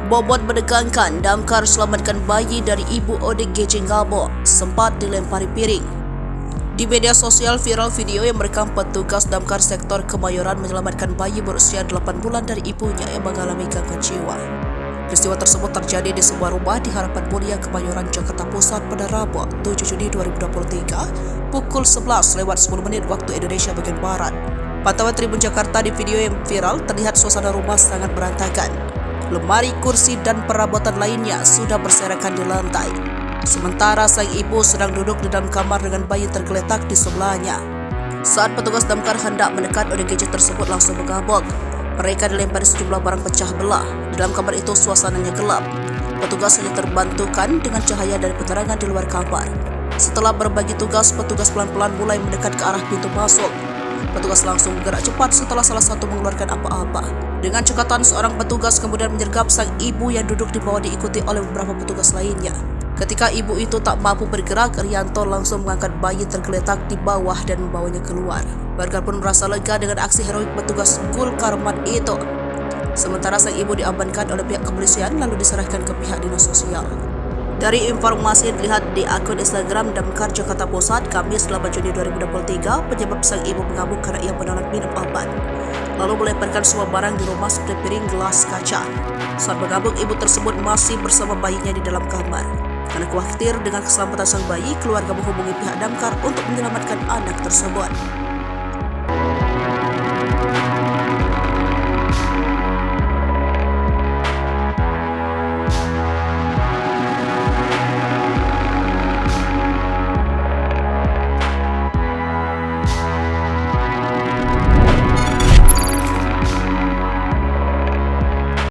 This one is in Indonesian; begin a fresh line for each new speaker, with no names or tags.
Bobot menegangkan, damkar selamatkan bayi dari ibu ODGJ Ngabo, sempat dilempari piring. Di media sosial viral video yang merekam petugas damkar sektor Kemayoran menyelamatkan bayi berusia 8 bulan dari ibunya yang mengalami gangguan jiwa. Peristiwa tersebut terjadi di sebuah rumah di Harapan Mulia Kemayoran, Jakarta Pusat pada Rabu 7 Juni 2023 pukul 11:10 waktu Indonesia bagian Barat. Pantauan Tribun Jakarta di video yang viral terlihat suasana rumah sangat berantakan. Lemari, kursi, dan perabotan lainnya sudah berserakan di lantai. Sementara sang ibu sedang duduk di dalam kamar dengan bayi tergeletak di sebelahnya. Saat petugas damkar hendak mendekat, ODGJ tersebut langsung menggabung. Mereka dilempari sejumlah barang pecah belah. Di dalam kamar itu suasananya gelap. Petugas hanya terbantukan dengan cahaya dari penerangan di luar kamar. Setelah berbagi tugas, petugas pelan-pelan mulai mendekat ke arah pintu masuk. Petugas langsung bergerak cepat setelah salah satu mengeluarkan apa-apa. Dengan cekatan, seorang petugas kemudian menyergap sang ibu yang duduk di bawah diikuti oleh beberapa petugas lainnya. Ketika ibu itu tak mampu bergerak, Rianto langsung mengangkat bayi tergeletak di bawah dan membawanya keluar. Warga pun merasa lega dengan aksi heroik petugas Gul Karmat itu. Sementara sang ibu diamankan oleh pihak kepolisian lalu diserahkan ke pihak dinas sosial. Dari informasi yang dilihat di akun Instagram Damkar Jakarta Pusat, Kamis 8 Juni 2023, penyebab sang ibu mengamuk karena ia menolak minum obat. Lalu melemparkan semua barang di rumah seperti piring, gelas, kaca. Saat mengamuk, ibu tersebut masih bersama bayinya di dalam kamar. Karena khawatir dengan keselamatan sang bayi, keluarga menghubungi pihak damkar untuk menyelamatkan anak tersebut.